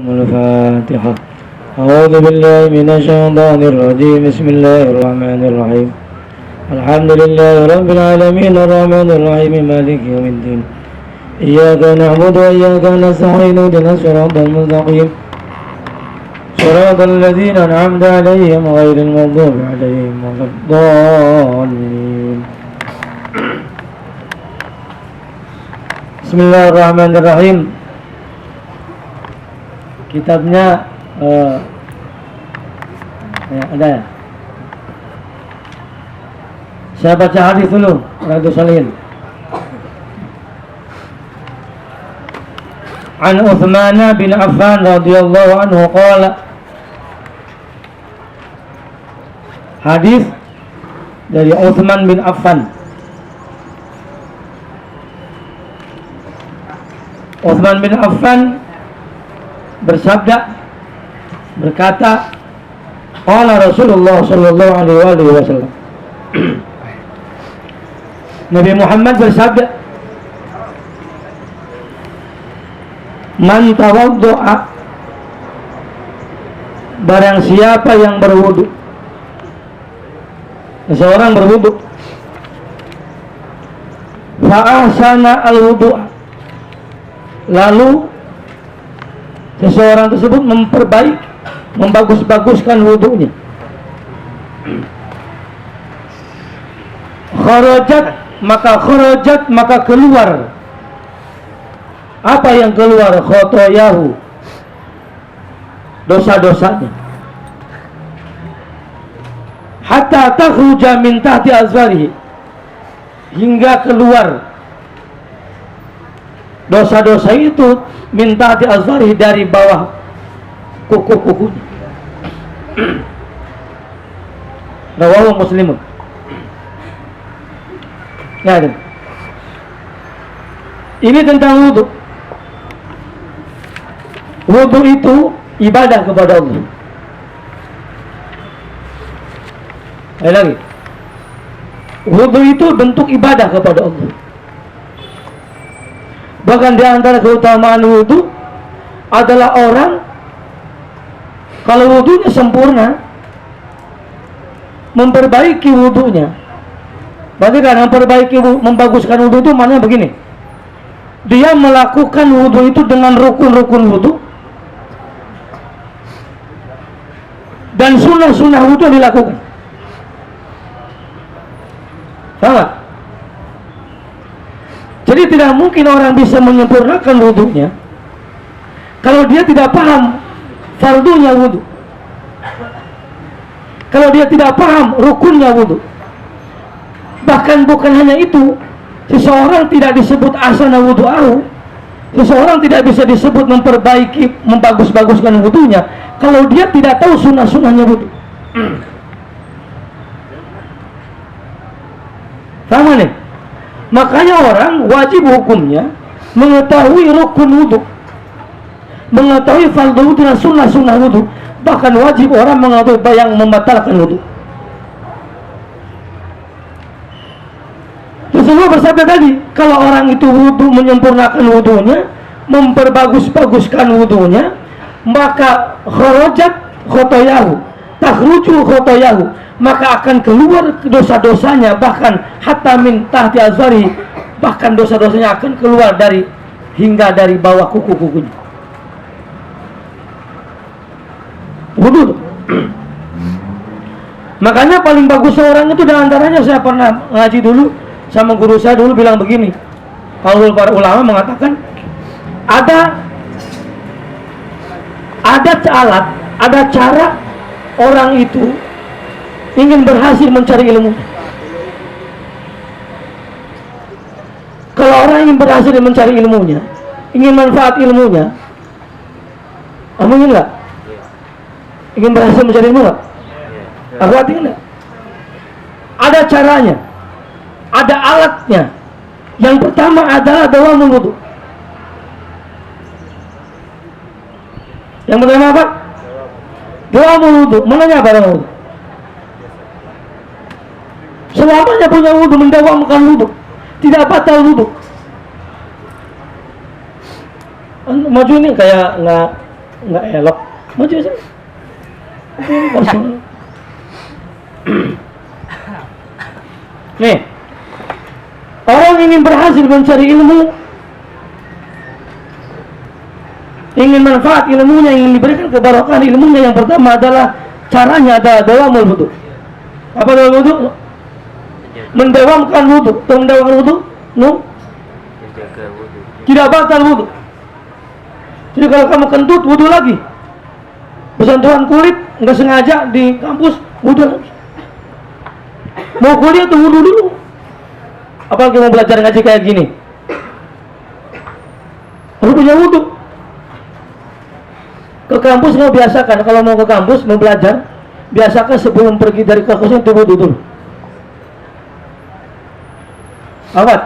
الفاتحة. أعوذ بالله من الشيطان الرجيم. بسم الله الرحمن الرحيم. الحمد لله رب العالمين الرحمن الرحيم مالك يوم الدين. إياك نعبد وإياك نستعين اهدنا الصراط المستقيم صراط الذين أنعمت عليهم غير المغضوب عليهم ولا الضالين. Bismillahirrahmanirrahim. Kitabnya ada ya? Saya baca hadis dulu, Radu Salihin. An Uthman bin Affan radhiyallahu anhu qala. Hadis dari Uthman bin Affan. Uthman bin Affan berkata, qala Rasulullah sallallahu alaihi wasallam. Nabi Muhammad bersabda, man tawaddu'a, barang siapa yang berwudu, seseorang berwudu, fa ahsana al-wudu'a, lalu seseorang tersebut membagus-baguskan wudunya, kharajat maka keluar. Apa yang keluar? Khotoyahu, dosa-dosanya. Hatta takhruja min tahti azfarihi, hingga keluar dosa-dosa itu min tahti azfarihi, dari bawah kuku-kukunya. Rawahu Muslimun. Ya, ini tentang wudu. Wudu itu ibadah kepada Allah. Lagi, wudu itu bentuk ibadah kepada Allah. Bahkan di antara keutamaan wudu adalah orang kalau wudunya sempurna, memperbaiki wudunya. Berarti kan membaguskan wudu itu maknanya begini. Dia melakukan wudu itu dengan rukun-rukun wudu dan sunnah-sunnah wudu dilakukan. Paham? Jadi tidak mungkin orang bisa menyempurnakan wudunya kalau dia tidak paham fardunya wudu, kalau dia tidak paham rukunnya wudu. Bahkan bukan hanya itu, seseorang tidak disebut asana wudu'ahu, seseorang tidak bisa disebut membagus-baguskan wudunya kalau dia tidak tahu sunnah-sunnahnya wudu. Paham nih? Makanya orang wajib hukumnya mengetahui rukun wudu, mengetahui fardu wudu dan sunnah-sunnah wudu. Bahkan wajib orang mengetahui yang membatalkan wudu. Rasulullah bersabda tadi, kalau orang itu wudu menyempurnakan wudunya, memperbagus-baguskan wudunya, maka kharajat khotoyahu, takhruju khotoyahu, maka akan keluar dosa-dosanya, bahkan hatta min tahti azfari, bahkan dosa-dosanya akan keluar hingga dari bawah kuku-kukunya. Wudu. Makanya paling bagus seorang itu, diantaranya saya pernah ngaji dulu sama guru saya dulu bilang begini, kalau para ulama mengatakan ada alat, ada cara orang itu ingin berhasil mencari ilmu. Kalau orang ingin berhasil mencari ilmunya, ingin manfaat ilmunya, kamu ingin nggak? Ingin berhasil mencari ilmu nggak? Aku hati nggak? Ada caranya, ada alatnya. Yang pertama adalah dawamul wudu. Yang pertama apa? Dawamul wudu. Mananya apa dawamul wudu? Selamanya punya wudu, mendawamkan wudu, tidak batal wudu. Maju ini kayak nggak nggak elok. Maju sih. Nih, orang ingin berhasil mencari ilmu, ingin manfaat ilmunya, ingin diberikan keberkahan ilmunya, yang pertama adalah caranya adalah dawamul wudu. Apa dawamul wudu? Mendawamkan wudu. Mendawamkan wudu? No? Tidak batal wudu. Jadi kalau kamu kentut, wudu lagi. Bersentuhan kulit, nggak sengaja di kampus, wudu lagi. Mau kuliah tuh wudu dulu. Apalagi mau belajar ngaji kayak gini, harus punya wudu. Ke kampus mau biasakan, kalau mau ke kampus mau belajar, biasakan sebelum pergi dari kampusnya itu wudu dulu. Awat,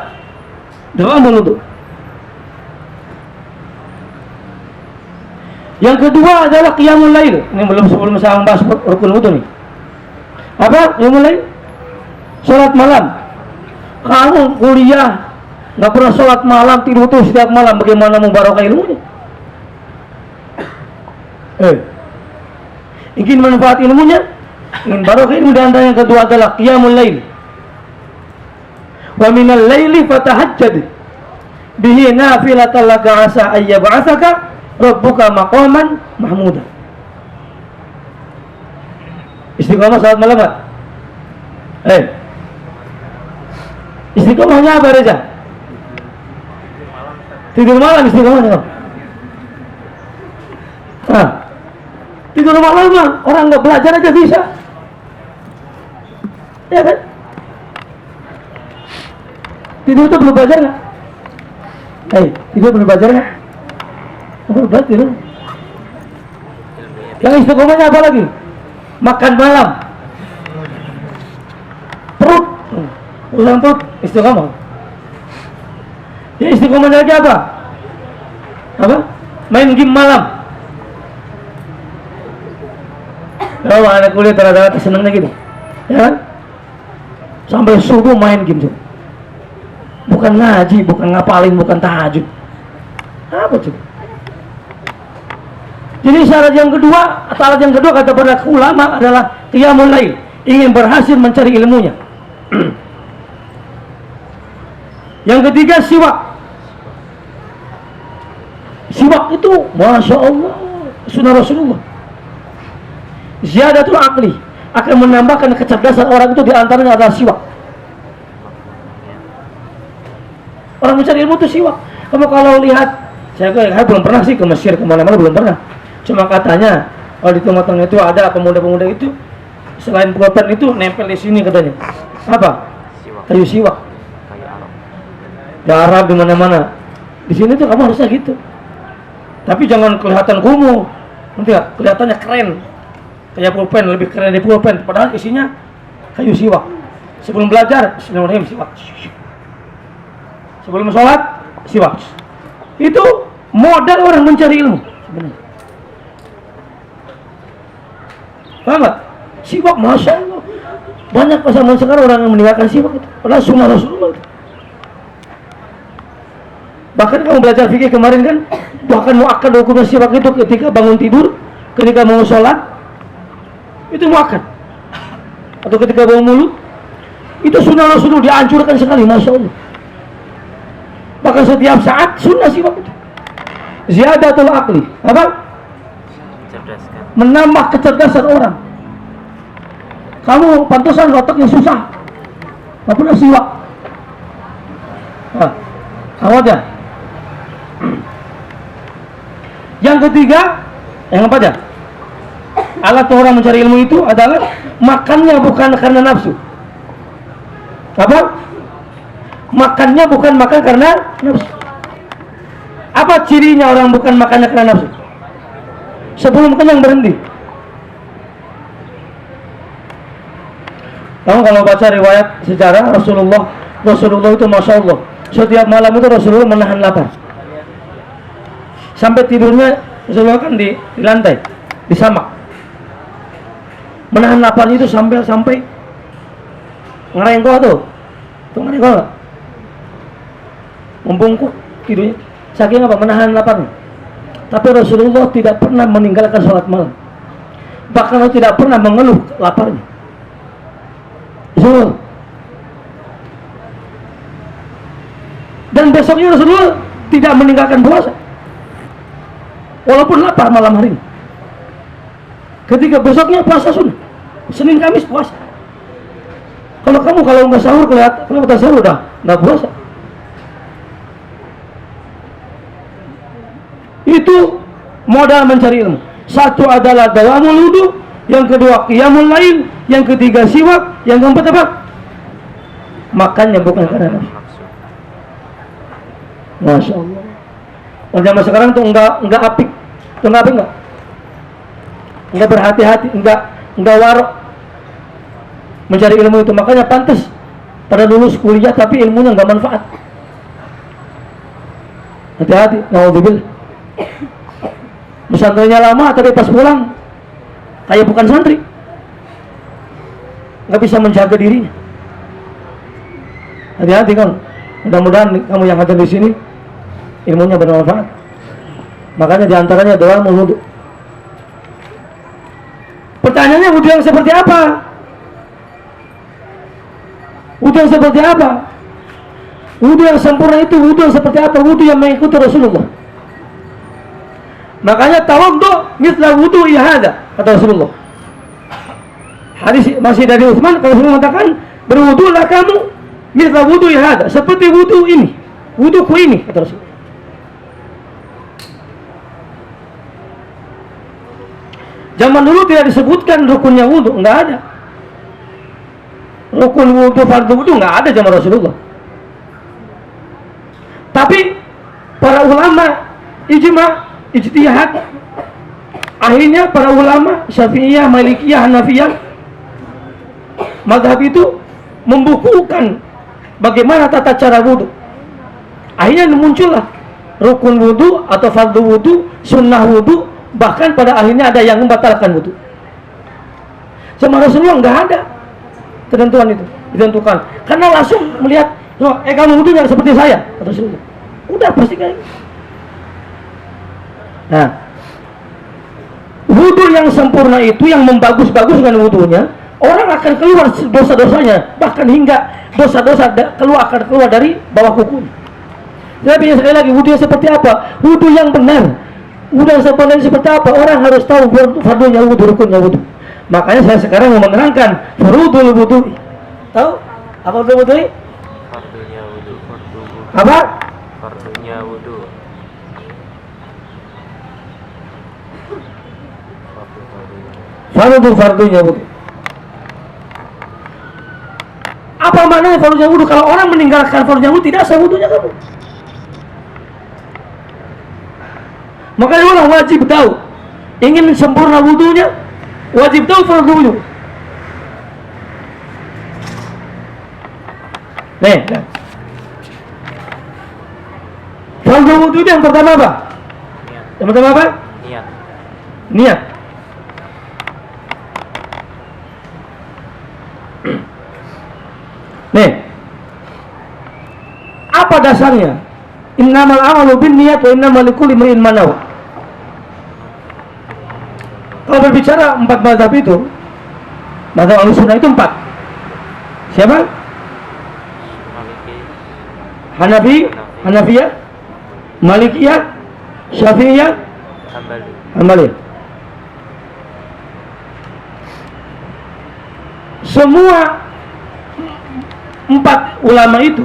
doa wudu. Yang kedua adalah qiyamul lail. Ini belum sebelum saya membahas rukun wudu nih. Apa? Qiyamul lail? Salat malam. Kamu kuliah nggak pernah salat malam, tidur tuh setiap malam, bagaimana mau barokah ilmunya? Ingin manfaat ilmunya, ingin barokah ilmu, dan yang kedua adalah qiyamul lail. Wa minal laili fatahajjad bihi nafilatan laka asa ay yab'atsaka rabbuka maqaman mahmuda. Istiqomah salat malam enggak? Istiqomahnya apa Reza? Tidur malam istiqomahnya. Tidur malam mah orang nggak belajar aja bisa, ya kan? Tidur itu belum belajar nggak? Tidur belum belajar nggak? Belum belajar tidur. Yang istiqomahnya apa lagi? Makan malam. Perut, urusan perut istiqomah. Ya istiqomahnya lagi apa? Apa? Main game malam. Kalau anak kuliah ternyata senangnya gitu, ya kan? Sampai subuh main game tuh. Bukan ngaji, bukan ngapalin, bukan tahajud. Apa tuh? Jadi syarat yang kedua kata para ulama adalah qiyamul lail, ingin berhasil mencari ilmunya. Yang ketiga siwak. Siwak itu Masya Allah sunnah Rasulullah. Ziyadatul aqli, akan menambahkan kecerdasan orang itu, diantaranya adalah siwak. Orang mencari ilmu itu siwak. Kamu kalau lihat, saya belum pernah sih ke Mesir, kemana-mana belum pernah. Cuma katanya kalau di tengah-tengah itu ada pemuda-pemuda itu, selain pulpen itu nempel di sini katanya. Apa? Kayu siwak. Di Arab di mana-mana. Di sini tuh kamu harusnya gitu. Tapi jangan kelihatan kumuh, nanti kelihatannya keren. Kayak pulpen, lebih keren dari pulpen, padahal isinya kayu siwak. Sebelum belajar, bismillahirrahmanirrahim, siwak. Sebelum sholat, siwak. Itu modal orang mencari ilmu sebenarnya. Paham gak? Siwak, Masya Allah, banyak pasangan sekarang orang yang meninggalkan siwak itu, padahal sunnah Rasulullah itu. Bahkan kamu belajar fikih kemarin kan, bahkan muakkad hukumnya siwak itu ketika bangun tidur, ketika mau sholat, itu muakkad. Atau ketika bau mulut, itu sunnah Rasulullah, dihancurkan sekali, Masya Allah. Bahkan setiap saat sunnah siwak itu. Ziyadatul aqli, apa? Menambah kecerdasan orang. Kamu pantasan otaknya susah, nggak pernah siwak. Awat ya. Yang ketiga, yang apa aja? Alat orang mencari ilmu itu adalah makannya bukan karena nafsu. Apa? Makannya bukan makan karena nafsu. Apa cirinya orang bukan makannya karena nafsu? Sebelum kenyang berhenti. Kamu kalau baca riwayat sejarah Rasulullah itu Masya Allah, setiap malam itu Rasulullah menahan lapar. Sampai tidurnya Rasulullah kan di lantai, di samak. Menahan lapar itu sampai ngerengkoh tuh ngerengkoh nggak? Membungkuk tidurnya. Saking apa? Menahan laparnya. Tapi Rasulullah tidak pernah meninggalkan sholat malam. Bahkan Rasulullah tidak pernah mengeluh laparnya. So, dan besoknya Rasulullah tidak meninggalkan puasa, walaupun lapar malam hari. Ketika besoknya puasa sunnah, Senin Kamis puasa. Kalau nggak sahur kelihatan sahur udah nggak puasa. Itu modal mencari ilmu. Satu adalah dawamul wudu, yang kedua qiyamul lail, yang ketiga siwak, yang keempat apa? Makannya bukan karena nafsu. Masya Allah. Orang zaman sekarang tuh enggak apik, tuh enggak berhati-hati, enggak warok mencari ilmu itu. Makanya pantas pada lulus kuliah tapi ilmunya enggak manfaat. Hati-hati, naudzubillah. Pesantrennya lama tapi pas pulang kayak bukan santri, nggak bisa menjaga dirinya. Hati-hati kan. Mudah-mudahan kamu yang hadir di sini ilmunya bermanfaat. Makanya diantaranya doa wudu. Pertanyaannya wudu yang seperti apa? Wudu yang seperti apa? Wudu yang sempurna itu wudu yang seperti apa? Wudu yang mengikuti Rasulullah. Makanya tawaddu mithla wudu'i hadza, kata Rasulullah. Hadis masih dari Utsman, kalau Rasulullah mengatakan berwudulah kamu mithla wudu'i hadza, seperti wudu ini, wuduku ini, kata Rasulullah. Zaman dulu tidak disebutkan rukunnya wudu, enggak ada. Rukun wudu, fardu wudu enggak ada zaman Rasulullah. Tapi para ulama ijtihad, akhirnya para ulama Syafi'iyah, Malikiyah, Hanafiyah, mazhab itu membukukan bagaimana tata cara wudu. Akhirnya muncullah rukun wudu atau fardu wudu, sunnah wudu, bahkan pada akhirnya ada yang membatalkan wudu. Sama Rasulullah nggak ada ketentuan itu, ditentukan karena langsung melihat, kamu wudunya seperti saya, kata Rasulullah. Udah pasti kayak gitu. Nah, wudu yang sempurna itu, yang membagus-baguskan wudunya, orang akan keluar dosa-dosanya, bahkan hingga dosa-dosa akan keluar dari bawah kuku. Tapi sekali lagi, wudu seperti apa? Wudu yang benar. Wudu yang sempurna seperti apa? Orang harus tahu fardunya wudu, rukunnya wudu. Makanya saya sekarang mau menerangkan furudul wudu. Tahu apa furudul wudu? Fardunya wudu. Apa? Fardunya wudu. Fardunya wudu. Apa maknanya fardunya wudu? Kalau orang meninggalkan fardunya wudu, tidak sah wudunya kamu. Makanya orang wajib tahu, ingin sempurna wudunya, wajib tahu fardu wudu. Nih, fardu wudu itu yang pertama apa? Niat. Yang pertama apa? Niat. Nih, apa dasarnya? Innamal a'malu binniyat wa innamal likulli imri'in ma nawa. Kalau berbicara 4 mazhab itu, mazhab Ahlussunnah itu 4. Siapa? Hanafiyah, Malikiyah, Syafi'iyah, Hambali. Semua 4 ulama itu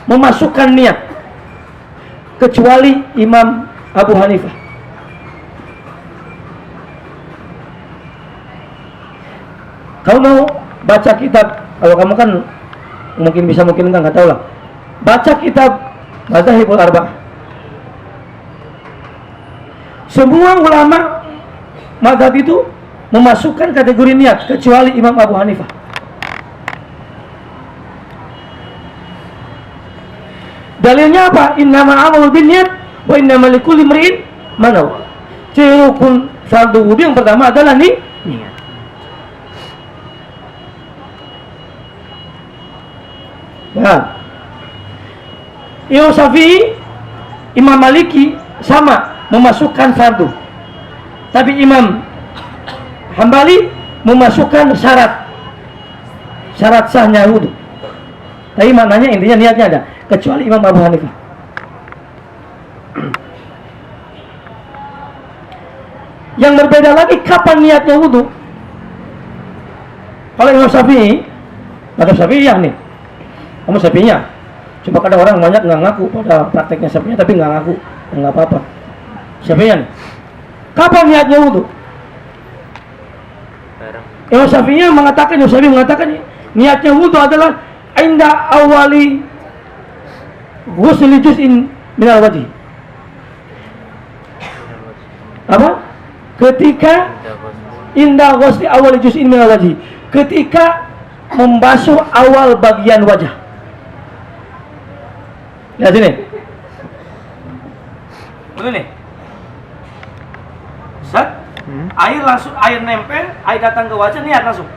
memasukkan niat, kecuali Imam Abu Hanifah. Kamu mau baca kitab, kalau kamu kan mungkin bisa, mungkin enggak tahu lah. Baca kitab Madzhabul Arba'ah. Semua ulama mazhab itu memasukkan kategori niat, kecuali Imam Abu Hanifah. Dalilnya apa? Innamal a'malu binniyat wa innamal likulli imri'in ma nawa. Rukun fardu wudu yang pertama adalah niat. Nah, Imam Syafi'i, Imam Maliki sama. memasukkan fardu. Tapi Imam Hambali memasukkan syarat sahnya wudu. Tapi maknanya intinya niatnya ada, kecuali Imam Abu Hanifah. Yang berbeda lagi kapan niatnya wudu. Kalau Imam Syafi'i, madhab Syafi'iyah nih, kamu Syafi'iyah. Coba kadang orang banyak nggak ngaku pada prakteknya Syafi'iyah, tapi nggak ngaku, nggak apa-apa. Syafi'iyah nih, kapan niatnya wudu? Imam Syafi'iyah mengatakan, Imam Syafi'i mengatakan niatnya wudu adalah inda awali ghusli juz'in minal wajhi. Apa? Ketika inda ghusli awali juz'in minal wajhi, ketika membasuh awal bagian wajah. Lihat sini. Begini. Set. Air langsung, air nempel, air datang ke wajah, niat langsung.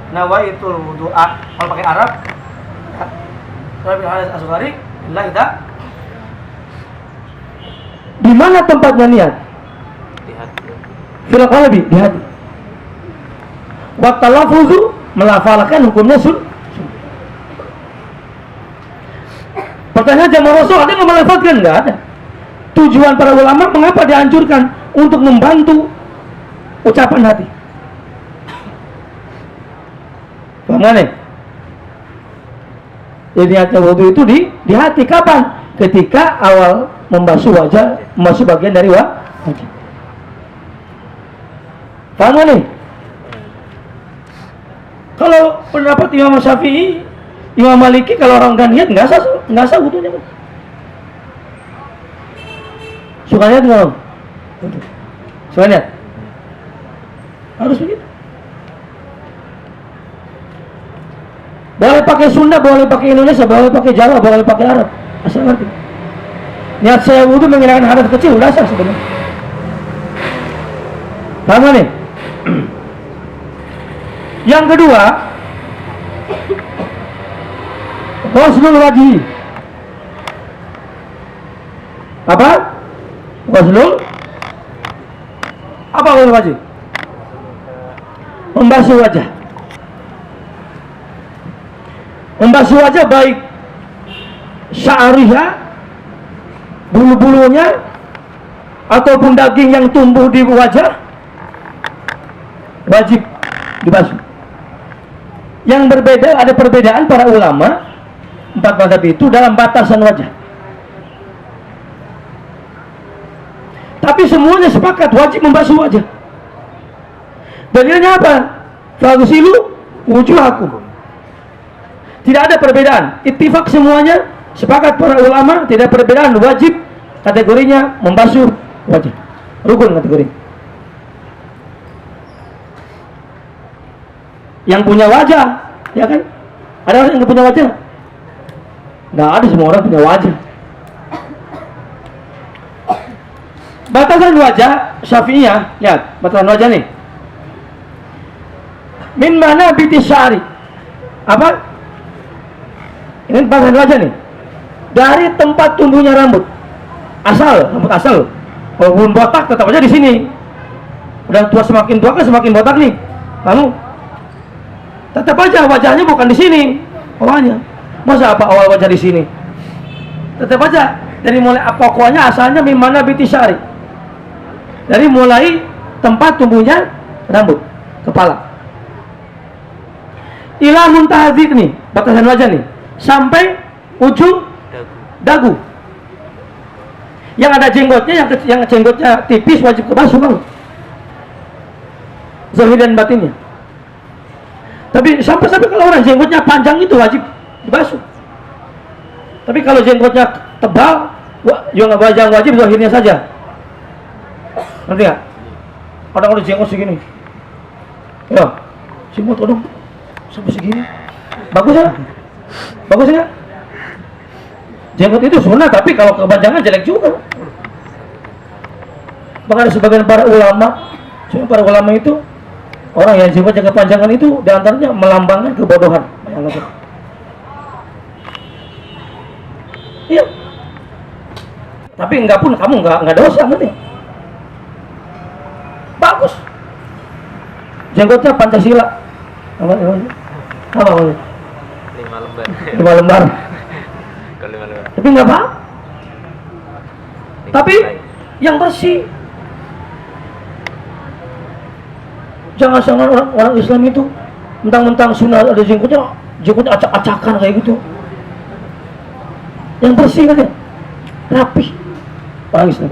Nawaitul wudu'a. Kalau pakai Arab, Rabbil Asghari, billah kita. Di mana tempatnya niat? Di hati. Fil qalbi, di hati. Wa talaffuzu, melafalkan hukumnya Pertanyaan jamaah Rasul, ada yang melafalkan? Enggak ada. Tujuan para ulama mengapa dianjurkan? Untuk membantu ucapan hati. Paham gak nih? Jadi niatnya wudu itu di hati. Kapan? Ketika awal membasuh wajah, membasuh bagian dari wajah. Paham gak nih? Kalau pendapat Imam Syafi'i, Imam Maliki, kalau orang gak niat nggak sah wudunya. Suka niat nggak? Suka niat? Harus begitu. Boleh pakai Sunda, boleh pakai Indonesia, boleh pakai Jawa, boleh pakai Arab. Asal ngerti. Niat saya wudu menghilangkan hadas kecil, udah sah sebenarnya. Paham gak nih? Yang kedua, ghuslul wajhi. Apa? Ghuslul wajhi? Membasuh wajah. Membasuh wajah baik sya'riha, bulu-bulunya, ataupun daging yang tumbuh di wajah, wajib dibasuh. Yang berbeda, ada perbedaan para ulama empat mazhab itu dalam batasan wajah. Tapi semuanya sepakat wajib membasuh wajah. Dalilnya apa? Faghsilu wujuhakum. Tidak ada perbedaan. Ittifaq semuanya, sepakat para ulama, tidak perbedaan, wajib kategorinya membasuh wajah. Rukun kategori. Yang punya wajah, ya kan? Ada orang yang punya wajah? Nggak ada, semua orang punya wajah. Batasan wajah Syafi'iyah, lihat batasan wajah nih. Min mana biti syari? Apa? Ini batasan wajah nih. Dari tempat tumbuhnya rambut. Rambut asal. Walaupun botak tetap aja di sini. Udah tua, semakin tua kan semakin botak nih. Kamu tetap aja wajahnya bukan di sini. Awalnya. Masa apa awal wajah di sini? Tetap aja dari mulai pokoknya asalnya min mana biti syari. Dari mulai tempat tumbuhnya rambut, kepala. Ila muntaha nih, batasan wajah nih, sampai ujung dagu. Yang ada jenggotnya, yang jenggotnya tipis wajib kebasuh bang. Zahir dan batinnya. Tapi sampai kalau orang jenggotnya panjang itu wajib dibasuh. Tapi kalau jenggotnya tebal, yang wajib zahirnya saja. Ngerti gak? Kadang-kadang jenggot segini. Ya, jenggot kadang sampai segini. Bagus ya? Bagus ya? Jenggot itu sunnah, tapi kalau kepanjangan jelek juga. Bahkan ada sebagian para ulama itu orang yang jenggotnya kepanjangan itu diantaranya melambangkan kebodohan. Iya. Tapi enggak pun kamu enggak dosa, ngerti? Bagus. Jenggotnya Pancasila. Apa? 5 lembar. 5 lembar. Kalau 5 lembar. Tapi enggak apa. Tapi yang bersih. Jangan orang Islam itu mentang-mentang sunnah ada jenggotnya acak-acakan kayak gitu. Yang bersih kan ya, rapi. Orang Islam.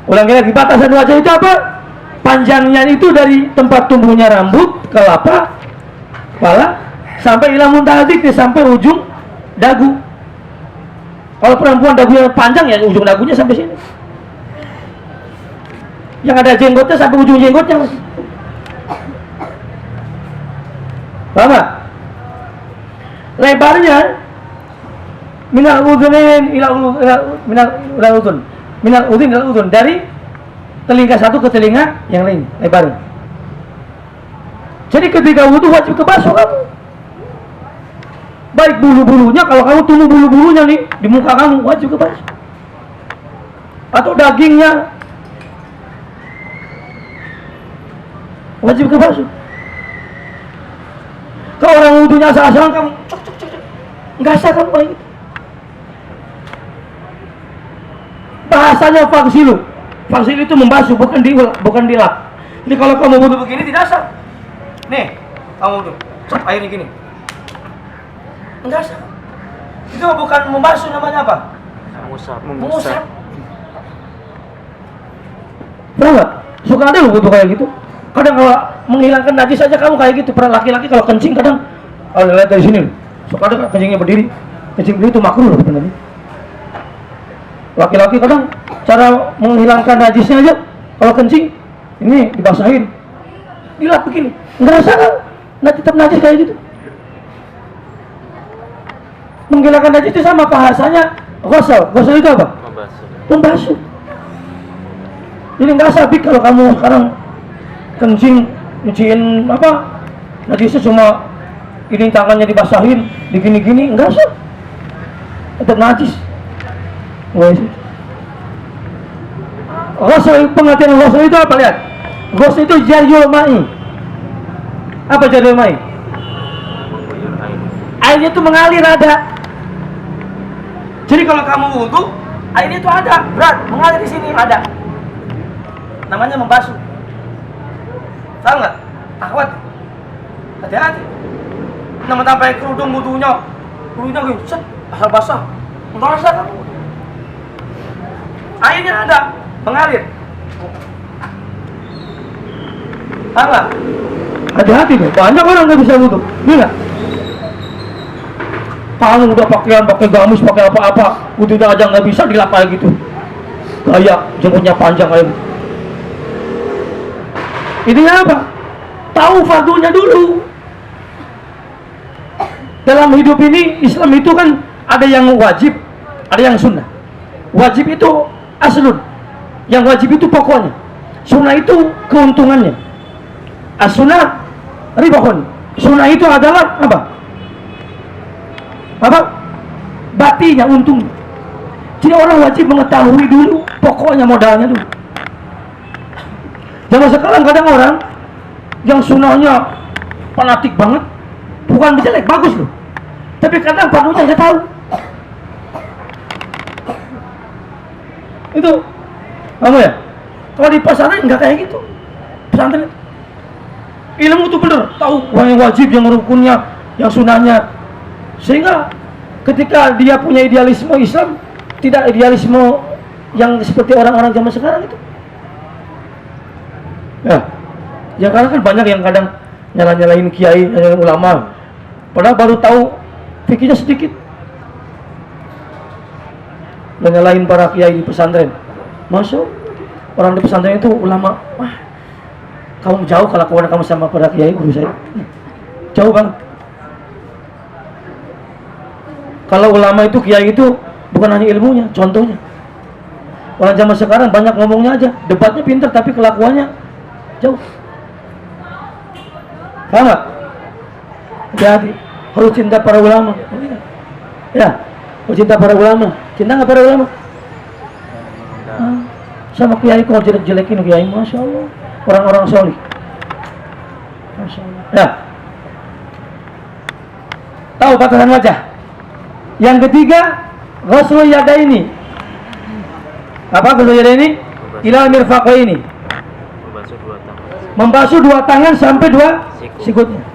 Ulangi lagi, batasan wajah itu apa? Panjangnya itu dari tempat tumbuhnya rambut, kelapa, kepala, sampai ila muntahdik, sampai ujung dagu. Kalau perempuan dagunya panjang ya ujung dagunya sampai sini. Yang ada jenggotnya sampai ujung jenggotnya. Paham gak? Lebarnya minal udhunin minal udhun dari telinga satu ke telinga yang lain, lebarnya. Jadi ketika wudhu wajib kebasuh kamu. Baik bulu-bulunya, kalau kamu tumbuh bulu-bulunya nih di muka kamu wajib kebasuh. Atau dagingnya wajib kebasuh. Kalau orang wudhunya asal-asalan kamu cuk nggak sah kamu kayak gitu. Bahasanya faksilu itu membasuh, bukan dilap. Jadi kalau kamu wudhu begini tidak sah. Nih, kamu wudhu, cuk airnya gini, enggak sah. Itu bukan membasuh, namanya apa? Mengusap. Berapa? Suka ada loh wudhu kayak gitu. Kadang kalau menghilangkan najis saja kamu kayak gitu. Pernah laki-laki kalau kencing kadang, kalau lihat dari sini, suka ada kencingnya berdiri. Kencing berdiri itu makruh loh sebenarnya. Laki-laki kadang cara menghilangkan najisnya aja, kalau kencing ini dibasahin, dilap begini, nggak rasa kan? Nah tetap najis kayak gitu. Menghilangkan najis itu sama bahasanya ghusl. Ghusl itu apa? Membasuh. Jadi nggak sabik kalau kamu sekarang kencing, nyuciin apa, najisnya cuma ini tangannya dibasahin, digini-gini, enggak sih, tetap najis. Ghusl, pengertian ghusl itu apa, lihat? Ghusl itu jariyul ma'i. Apa jariyul ma'i? Airnya itu mengalir, ada. Jadi kalau kamu wudhu, airnya itu ada, berat, mengalir di sini, ada. Namanya membasuh. Tahu nggak? Akhwat, hati-hati. Nama sampai kerudung wudhunya gitu, set, asal basah, nggak rasa kamu. Airnya ada, mengalir. Tahu nggak? Hati-hati nih, banyak orang nggak bisa wudhu, gila. Kamu udah pakaian, pakai gamis, pakai apa-apa, wudhu aja nggak bisa dilap kayak gitu. Gaya jenggotnya panjang kayak gitu. Intinya apa? Tahu fardunya dulu. Dalam hidup ini, Islam itu kan ada yang wajib, ada yang sunnah. Wajib itu aslun, yang wajib itu pokoknya. Sunnah itu keuntungannya. As-sunnah ribahun. Sunnah itu adalah apa? Apa? Batinya, untung. Jadi orang wajib mengetahui dulu pokoknya, modalnya dulu. Zaman sekarang kadang orang yang sunnahnya fanatik banget, bukan jelek, bagus loh. Tapi kadang fardunya nggak tahu. Itu, kamu ya? Kalau di pesantren nggak kayak gitu. Pesantren ilmu itu bener, tahu yang wajib, yang rukunnya, yang sunnahnya. Sehingga ketika dia punya idealisme Islam, tidak idealisme yang seperti orang-orang zaman sekarang itu. Ya karena kan banyak yang kadang nyalain kiai, nyalain ulama, padahal baru tahu fikihnya sedikit. Dan nyalain para kiai di pesantren. Masuk orang di pesantren itu ulama, wah, kamu jauh kalau kamu sama para kiai guru saya. Jauh kan? Kalau ulama itu, kiai itu bukan hanya ilmunya, contohnya. Orang zaman sekarang banyak ngomongnya aja, debatnya pintar tapi kelakuannya jauh. Paham gak? Jadi harus cinta para ulama. Ya, Oh, cinta para ulama. Cinta nggak para ulama? Sama kiai kok jelek-jelekin kiai, masya Allah. Orang-orang solih. Masya Allah. Ya. Tahu batasan wajah. Yang ketiga, ghusl yadaini. Apa ghusl yadaini? Ilal mirfaqaini. Membasuh dua tangan sampai dua sikutnya.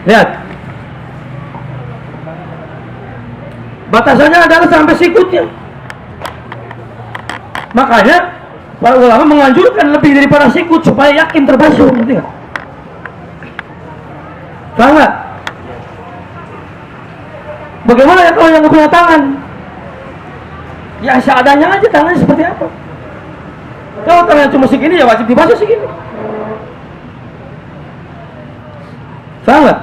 Lihat. Batasannya adalah sampai sikutnya. Makanya para ulama menganjurkan lebih daripada sikut supaya yakin terbasuh, ngerti nggak? Paham nggak? Bagaimana ya kalau yang nggak punya tangan? Ya seadanya aja tangannya seperti apa. Kalau tangannya cuma segini ya wajib dibasuh segini. Paham nggak?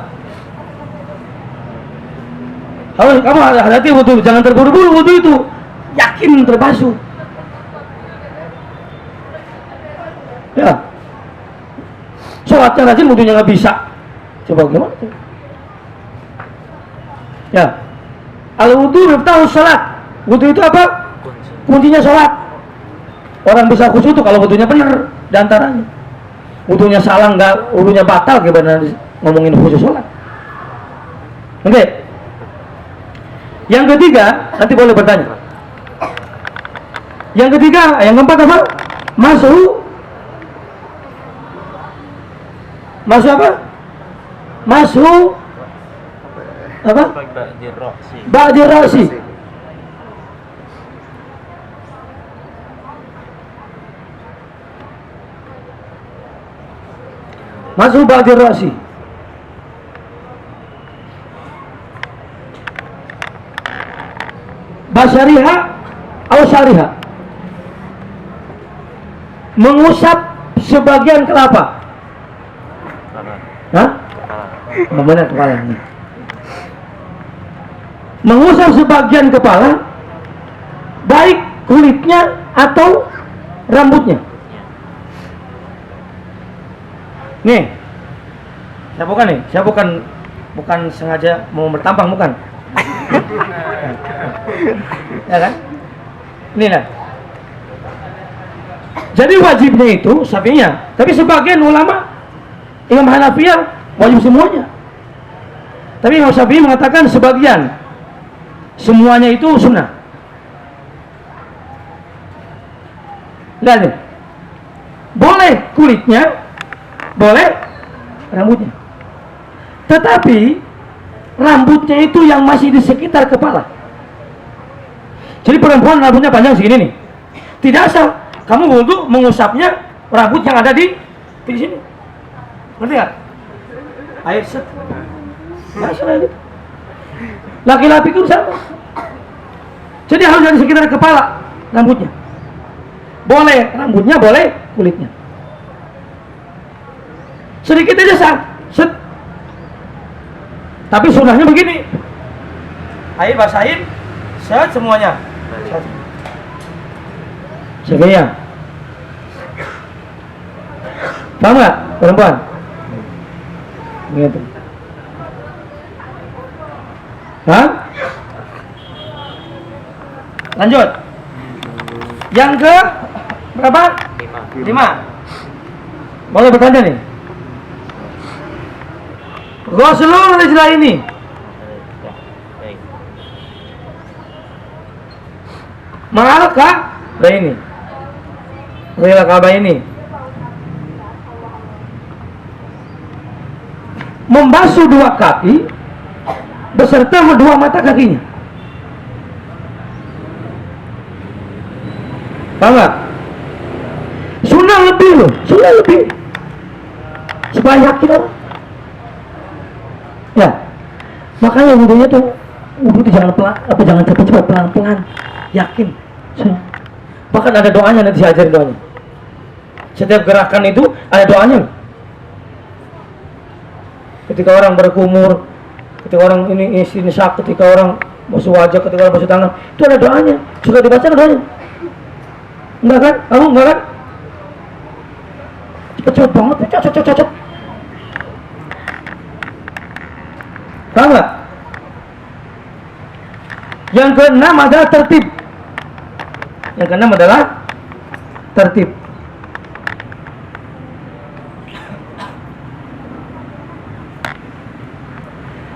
Kamu hati-hati wudu, jangan terburu-buru wudu itu. Yakin terbasuh. Ya. Sholatnya rajin, wudunya nggak bisa. Coba gimana? Ya. Al-wudu miftahu sholat. Wudu itu apa? Kuncinya sholat. Orang bisa khusyuk itu kalau wudunya benar diantaranya. Wudunya salah nggak, wudunya batal gimana ngomongin khusyuk sholat. Oke. Yang ketiga, nanti boleh bertanya. Yang ketiga, yang keempat apa? Masuk apa? Masuk apa? Ba'di ra'si. Masuk ba'di ra'si. Basyariha atau syariha, mengusap sebagian kelapa. Hah? Bagaimana kepalanya? Mengusap sebagian kepala, baik kulitnya atau rambutnya. Nih, saya bukan sengaja mau bertampang, bukan. Ya kan? Ini lah. Jadi wajibnya itu Syafi'iyah, tapi sebagian ulama Imam Hanafiyah wajib semuanya. Tapi Imam Syafi'i mengatakan sebagian, semuanya itu sunnah. Lihat nih. Boleh kulitnya, boleh rambutnya. Tetapi rambutnya itu yang masih di sekitar kepala. Jadi perempuan rambutnya panjang segini nih. Tidak asal kamu wudu mengusapnya rambut yang ada di sini. Ngerti nggak? Air set. Masalah itu. Laki-laki itu sama. Jadi harus dari sekitar kepala rambutnya. Boleh rambutnya, boleh kulitnya. Sedikit aja set. Tapi sunnahnya begini. Air basahin, set semuanya. Syafi'iyah. Paham nggak perempuan? Begitu. Hah? Lanjut. Yang ke berapa? 5. Boleh bertanya nih. Ghuslul rijlaini. Ma'al ini. Rila Ka'bah ini. Membasuh dua kaki beserta kedua mata kakinya. Paham nggak? Sunnah lebih loh, sunnah lebih. Supaya yakin orang. Ya, makanya wudunya tuh wudu jangan cepat-cepat, pelan-pelan, yakin. Bahkan ada doanya, nanti saya ajarin doanya. Setiap gerakan itu ada doanya. Ketika orang berkumur, ketika orang ini nisyak, ketika orang basuh wajah ketika basuh tangan. Itu ada doanya. Sudah dibaca doanya? Enggak kan? Kamu enggak kan? Cepet banget, cocok. Tahu nggak? Yang keenam adalah tertib. Yang keenam adalah tertib.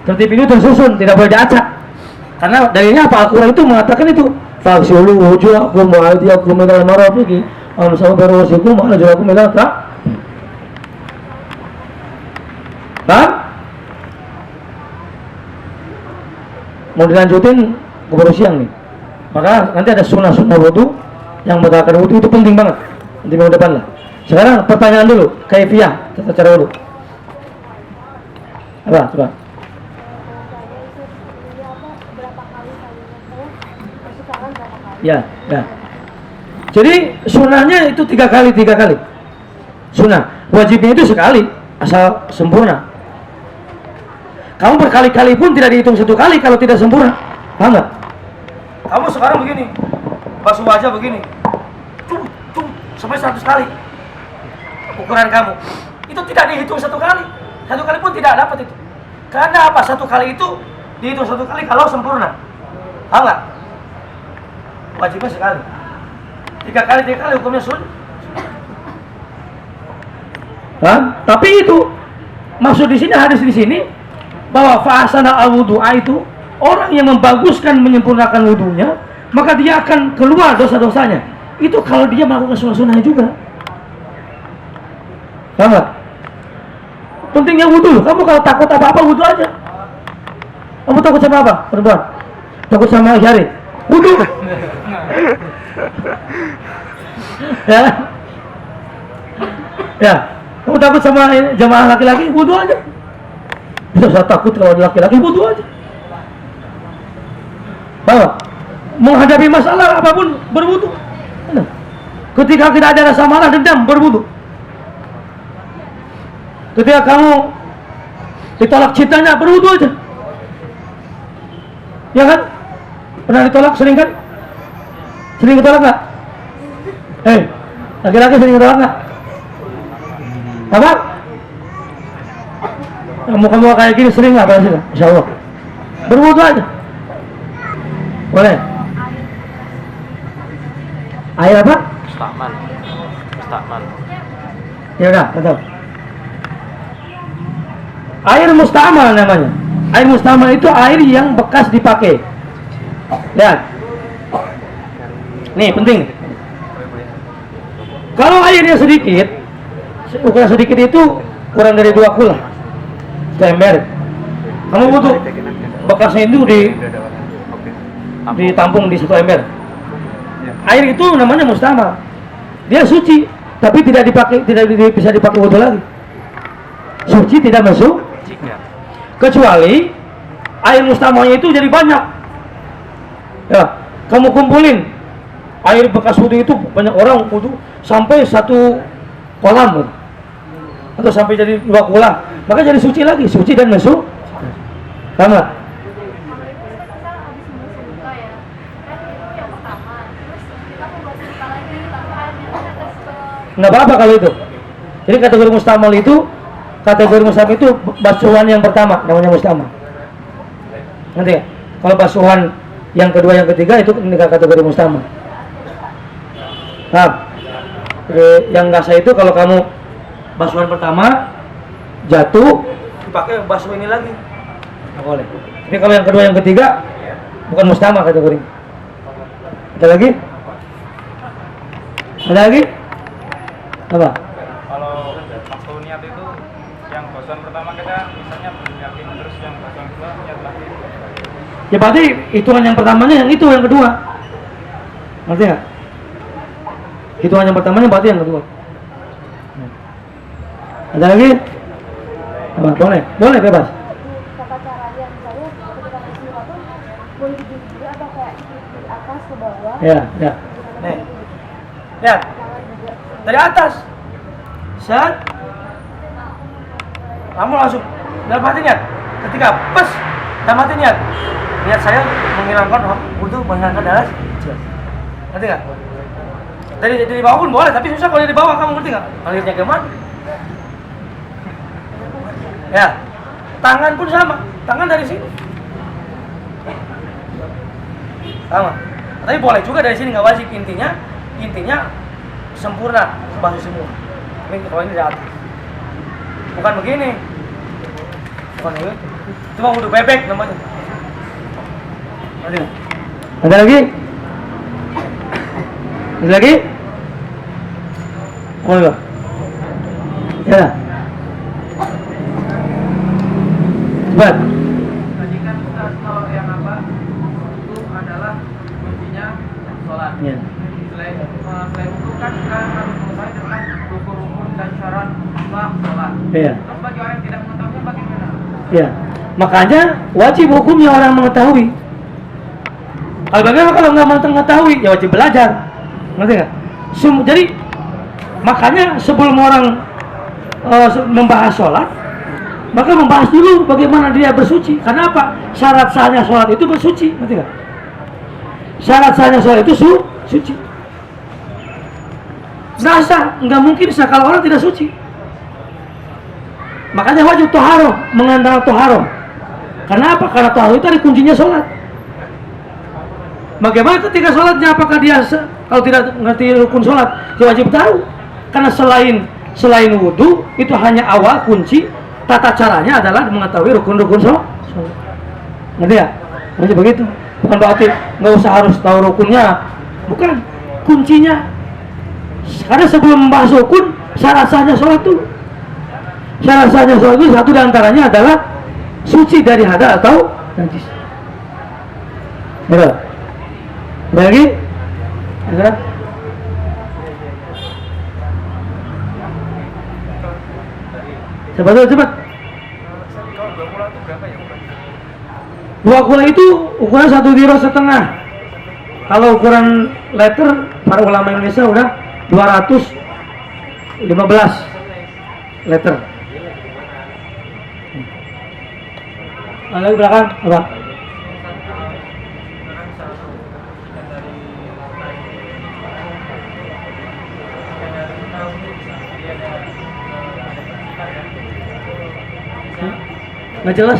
Tertib itu tersusun, tidak boleh diacak. Karena dalilnya apa? Al-Quran itu mengatakan itu. Faghsilu wujuhakum wa aydiyakum minal marafiqi wamsahu bi ru'usikum wa arjulakum minal ka'bayn. Paham? Mau dilanjutin baru siang nih. Maka nanti ada sunnah wudu yang membatalkan wudu, itu penting banget. Nanti minggu depan lah. Sekarang pertanyaan dulu, kaifiyah tata cara wudu. Apa? Coba. Ya. Jadi sunnahnya itu tiga kali. Sunnah, wajibnya itu sekali, asal sempurna. Kamu berkali-kali pun tidak dihitung satu kali kalau tidak sempurna. Paham nggak? Kamu sekarang begini, basuh wajah begini, sampai 100 kali ukuran kamu. Itu tidak dihitung satu kali pun tidak dapat itu. Karena apa? Satu kali itu dihitung satu kali kalau sempurna. Paham nggak? Wajibnya sekali. Tiga kali hukumnya sunnah. Tapi itu maksud di sini, hadis di sini bahwa fa'asana al-wudu'a itu orang yang membaguskan, menyempurnakan wudunya, maka dia akan keluar dosa-dosanya. Itu kalau dia melakukan sunnah-sunnahnya juga. Paham nggak? Pentingnya wudu. Kamu kalau takut apa-apa wudu aja. Kamu takut sama apa? Perempuan? Takut sama syari? Wudu. Ya. Kamu takut sama jamaah laki-laki? Wudu aja. Bisa saya takut kalau laki-laki, wudu aja. Bahwa menghadapi masalah apapun berwudu. Ketika tidak ada rasa marah, dendam, berwudu. Ketika kamu ditolak cintanya, berwudu aja. Ya kan? Pernah ditolak sering kan? Sering ditolak nggak? Laki-laki sering ditolak nggak? Apa? Kamu kayak gini sering nggak? Insya Allah. Berwudu aja. Boleh. Air apa? Musta'man. Ya udah, betul. Air musta'mal namanya. Air musta'mal itu air yang bekas dipakai. Lihat. Nih, penting. Kalau airnya sedikit, ukuran sedikit itu kurang dari 2 kula. Ember. Kamu butuh bekasnya itu ditampung di 1 ember. Air itu namanya musta'mal. Dia suci, tapi tidak bisa dipakai wudu lagi. Suci tidak masuk. Kecuali air musta'malnya itu jadi banyak. Ya, kamu kumpulin air bekas wudu itu, banyak orang wudu sampai 1 kolam atau sampai jadi 2 kula, maka jadi suci lagi, suci dan masuk. Sama. Nggak apa-apa kalau itu. Jadi kategori musta'mal itu basuhan yang pertama, namanya musta'mal. Nanti ya, kalau basuhan yang kedua, yang ketiga itu kategori musta'mal. Nah, yang nggak sah itu kalau kamu basuhan pertama jatuh, dipakai basuh ini lagi, nggak boleh. Tapi kalau yang kedua, yang ketiga bukan musta'mal kategori. Ada lagi? Ada lagi? Apa? Kalau waktu niat itu yang basuhan pertama kita misalnya yakin, terus yang basuhan kedua niat lagi. Ya berarti hitungan yang pertamanya yang itu, yang kedua. Ngerti nggak? Hitungan yang pertamanya berarti yang kedua. Ada lagi? Apa? Boleh bebas. Tata caranya misalnya ketika masih waktu boleh digigit atau kayak dari atas ke bawah. Ya. Nih. Lihat. Dari atas. Set. Kamu langsung dalam hati niat. Ketika pes, dalam hati niat. niat saya menghilangkan wudhu, menghilangkan darah kecil. Ngerti nggak? Dari bawah pun boleh, tapi susah kalau di bawah, kamu ngerti nggak? Alirnya gimana? Ya, tangan pun sama, tangan dari sini sama. Tapi boleh juga dari sini, nggak wajib. Intinya sempurna, basuh semua. Ini kalau ini dari atas, bukan begini, bukan begini. Cuma wudhu bebek namanya. Ada lagi? Ada lagi? Oh ya. Ya. Cepat. Bajikan kalau yang apa itu adalah kuncinya sholat. Ya. Selain itu kan kita harus mulai dengan rukun-rukun dan syarat sah sholat. Iya. Terus bagi orang yang tidak mengetahuinya bagaimana? Ya. Makanya wajib hukumnya orang mengetahui. Kalau bagaimana kalau nggak mengetahui, ya wajib belajar. Ngerti nggak? Jadi makanya sebelum orang membahas sholat, maka membahas dulu bagaimana dia bersuci. Karena apa? Syarat sahnya sholat itu bersuci. Ngerti nggak? Syarat sahnya sholat itu suci. Nggak sah, nggak mungkin sah kalau orang tidak suci. Makanya wajib toharoh, mengandalkan toharoh. Karena apa? Karena toharoh itu ada kuncinya sholat. Bagaimana ketika sholatnya? Apakah dia kalau tidak ngerti rukun sholat, dia wajib tahu. Karena selain wudhu itu hanya awal kunci. Tata caranya adalah mengetahui rukun-rukun sholat. Ngerti ya? Maksudnya begitu. Bukan berarti nggak usah harus tahu rukunnya. Bukan, kuncinya. Karena sebelum membahas rukun, syarat sahnya sholat dulu. Syarat sahnya sholat itu satu diantaranya adalah suci dari hadas atau najis. Ada lagi? Ada? Cepat. Kalau 2 kula itu berapa ya? 2 kula itu ukuran 1 diro setengah. Kalau ukuran letter para ulama Indonesia udah 215 letter. Lagi belakang apa? Nggak jelas.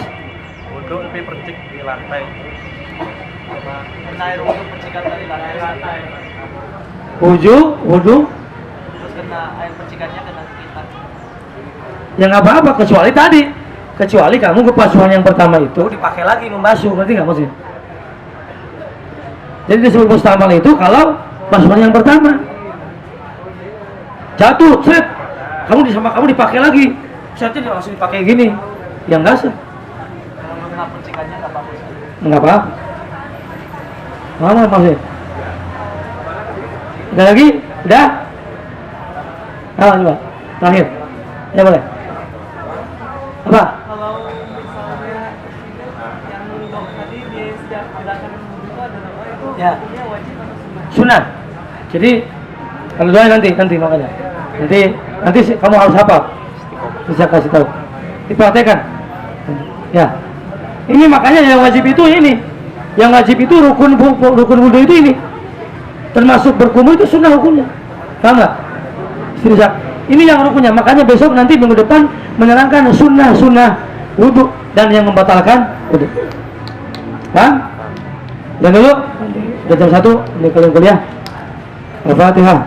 Wudhu tapi percik di lantai. Kena air wudhu percikan dari lantai. Wudhu. Terus kena air percikannya kena kita. Ya nggak apa-apa, kecuali kamu kepasuhan yang pertama itu dipakai lagi membasuh, ngerti nggak maksudnya? Jadi disebut mustamal itu kalau pasuhan yang pertama jatuh, set, kamu dipakai lagi, setnya langsung dipakai gini, yang nggak sah. Kalau kena percikannya nggak bagus. Nggak apa-apa. Mana maksudnya? Ada lagi? Udah? Coba terakhir. Ya boleh. Apa? Kalau misalnya yang dok tadi di setiap gerakan wudhu adalah itu Ya. hukumnya wajib atau sunnah? Sunnah. Jadi kalau doa nanti makanya. Nanti kamu harus hafal. Bisa kasih tahu. Dipraktekan. Ya. Ini makanya yang wajib itu ini. Yang wajib itu rukun wudhu itu ini. Termasuk berkumur itu sunnah hukumnya. Paham nggak? Ini yang rukunnya. Makanya besok nanti minggu depan menerangkan sunnah wudhu dan yang membatalkan wudhu. Paham? Dan dulu, jam 1 ini kalian kuliah. Al-Fatihah.